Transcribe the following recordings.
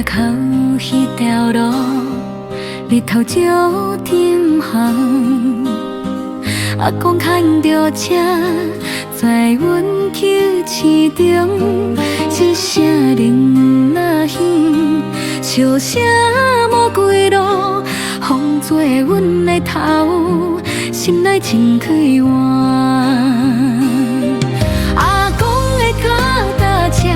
口迄条路，日头照天红。阿公牵着车，在阮球市中，一声铃仔响，笑声无归路，风做阮的头，心内真开换。阿公的脚踏车。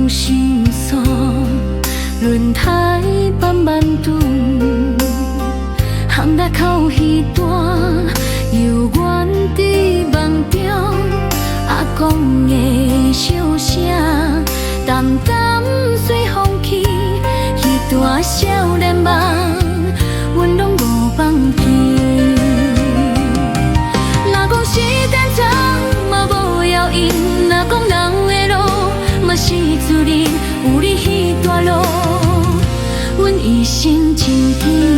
有心酸，轮胎慢慢转，巷仔口彼段，犹原伫梦中。阿公的笑声，淡淡随风去，迄段少年梦，阮拢无放弃。若讲时间长，嘛无要紧；若讲人的路，嘛是自然有你迄段路，阮一生真甜。